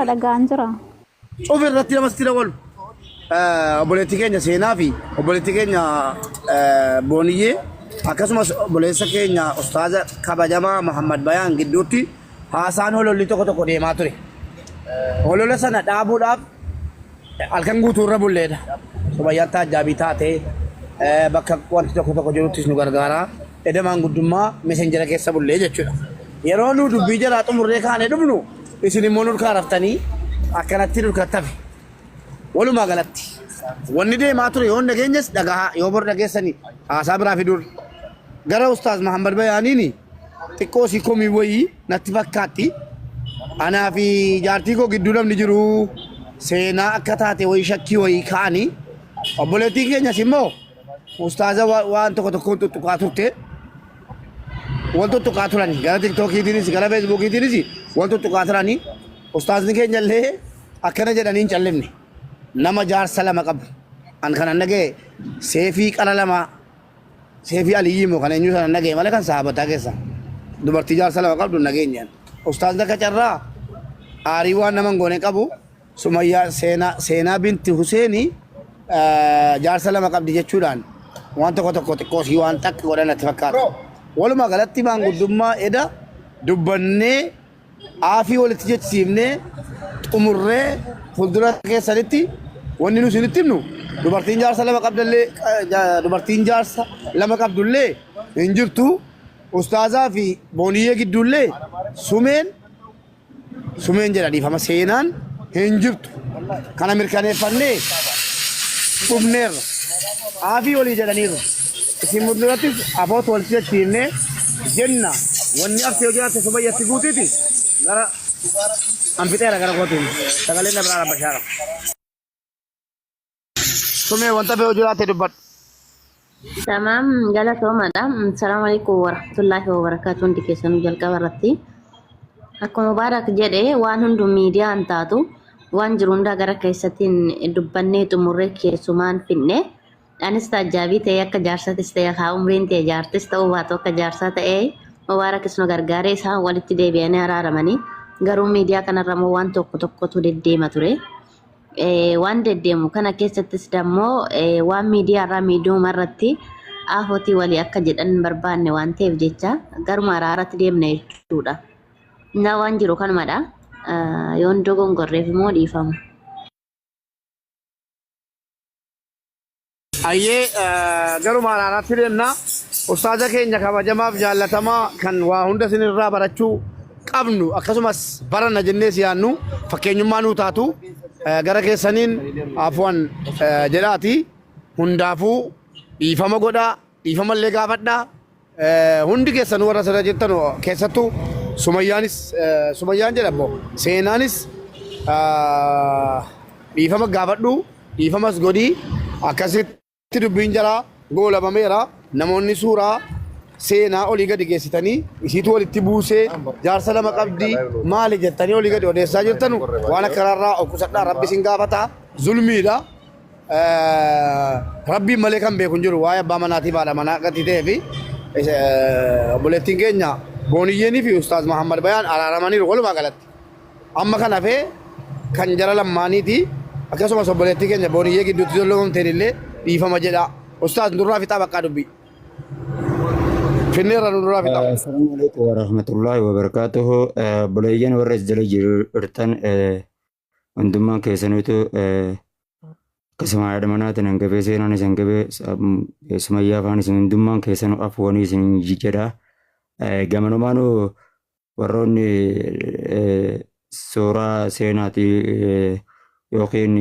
dhagaan jira. Cufi irratti namatti dabalu. Obboleettii keenya seenaa fi obboleettii keenya booniyyee akkasumas obboleessa keenya ustaaza kabajamaa Muhammad Bayaan gidduutti haasaan hololli tokko tokko deemaa ture. Holola sana dhaabuudhaaf halkan guutuu irra bulleedha. Sumayyaan taajjaabii taatee bakka wanti tokko tokko jiruttis nu gargaara. Edamaan guddummaa mesenjera keessa bullee jechuudha. Yeroo nu dubbii jalaa xumurree kaanee dhufnu isin immoo nurkaa raftanii akkanatti nurkattafe. Walumaa galatti wanni deemaa ture yoo dhageenyas dhagaa yoo bor dhageessanii haasaa biraa fiduun gara ustaaz Muhammad Bayaaniini xiqqoo si komii wayii natti fakkaatti. Anaa fi jaartii koo gidduu namni jiru seenaa akka taate wayii shakkii wayii kaanii obboleettiin keenyas immoo ustaaza waan tokko tokkoon tuttuqaa turte waan tuttuqaa turani gara tiktookiitiinis gara feesbuukiitiinis waan tuttuqaa turani ustaazni keenya illee akkana jedhanii hin callifne nama jaarsa lama qabu an kanan dhagee seefii qara lama seefii aliyyi moo kan eenyu sana dhagee malee kan saabataa keessa dubartii jaarsa lama qabdu dhageenyaan ustaazni akka carraa aarii waan naman goone qabu Sumayyaa seenaa binti Huseeni jaarsa lama qabdi jechuudhaan waan tokko tokko xiqqoosii waan takka godhan natti fakkaata. Walumaa galatti maanguddummaa eda dubbannee aafii walitti jechisiifnee xumurree fuuldura keessanitti wanni nu isinitti himnu dubartiin jaarsa lama qabdullee hin jirtu ustaazaa fi booniyyee gidduullee sumeen jedha dhiifama seenaan hin jirtu kana mirkaneeffannee dhumneerra aafii walii jedhaniirra isin muddurattis afoota walitti jechisiifnee jenna wanni aftee hojii ate Sumayyatti guutiiti gara anfixeera gara kootiin sagaleen Abraara Bashaara. Sumee wanta fee hojii ate dubbadhu. Tamam galatoomaadha. Assalaamu alaykum warahmatullaahi wabarakaatuh. Hundi keessanuu jalqaba irratti akkuma Mubaarak jedhe waan hunduu miidiyaan taatu waan jiru hundaa gara keessattiin dubbannee xumurree keessumaan finne anis taajjaabii ta'ee akka jaarsatis ta'ee haa umriin ta'e jaartis ta'uu baatu akka jaarsaa ta'ee Mubaarakis nu gargaaree isaan walitti deebi'anii araaramanii garuu miidiyaa kanarra waan tokko tokkotu deddeema ture. Waan deddeemu kana keessattis dammoo waan miidiyaarraa miidiyuma irratti afootii walii akka jedhan barbaanne waan ta'eef jecha garuma araaratti deemna jechuudha. Na waan jiru kanumadha. Yoon dogongorreef immoo dhiifama. Ayyee garuma araaraatti deemna. Ustaaza keenya kabajamaaf jaallatamaa kan waa hunda isinirraa barachuu qabnu akkasumas baranna jennee siyaannu fakkeenyummaa nuu taatu gara keessaniin afwan jedhaati hundaafuu dhiifama godhaa dhiifama illee gaafadhaa hundi keessan warra sana jettan keessattuu Sumayyaan jedhamu seenaanis dhiifama gaafadhu dhiifamas godhii akkasitti dubbiin jaraa goolabameera namoonni suuraa seenaa olii gadi geessitanii isiitu walitti buusee jaarsa lama qabdi maali jettanii olii gadi odeessaa jirtanu waan akka karaarraa okusadhaa rabbi sin gaafata zulmiidha rabbiin malee kan beeku hin jiru waa'ee abbaa manaatii baadha manaa gati ta'ee fi obboleettiin keenya booniyyeenii fi ustaaz Muhammad Bayaan araaramaniiru walumaa galatti amma kan hafee kan jara lamaaniiti akkasumas obboleettii keenya booniyyee gidduutti dolomamteen illee dhiifama jedha ustaaz nurraa fixaa baqqaa dubbii. السلام عليكم ورحمة الله وبركاته. بلايين ورز جلي جرتن عندما كيسنوتو كسمع دمانات ننكبه سينا نسنكبه سمايا فاني عندما كيسنو أفواني سنجيجرا جمانو مانو وروني سورة سيناتي يوكين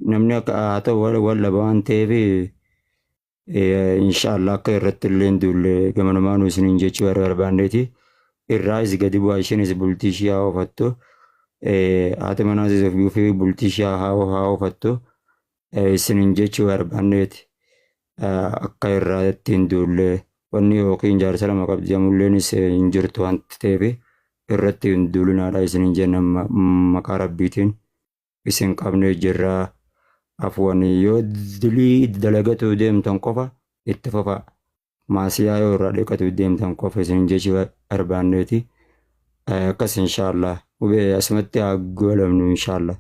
نمنك آتو ولا بان تيفي inshallah akka irratti illee dulle gamanamaan isiniin jechuu barbaanneeti irraa is gadi bu'aa isheenis bultii ishee haa ofattu haati manaas ofii fi bultii ishee haa ofattu isiniin jechuu barbaanneeti akka irraa ittiin dulle wanni yookiin jaarsa lama qabdi jamulleen hin jirtu wanti ta'eef irratti hin duulinaadha isiniin jenna maqaa rabbiitiin isin qabnee jirraa. Afwani yoo dilii dalagatu deemtan qofa itti fafa maasiyaa yoo irraa dhiqatu deemtan qofa isin jechi barbaanneeti akkas inshaallah hubee asumatti haa goolabnu inshaallah.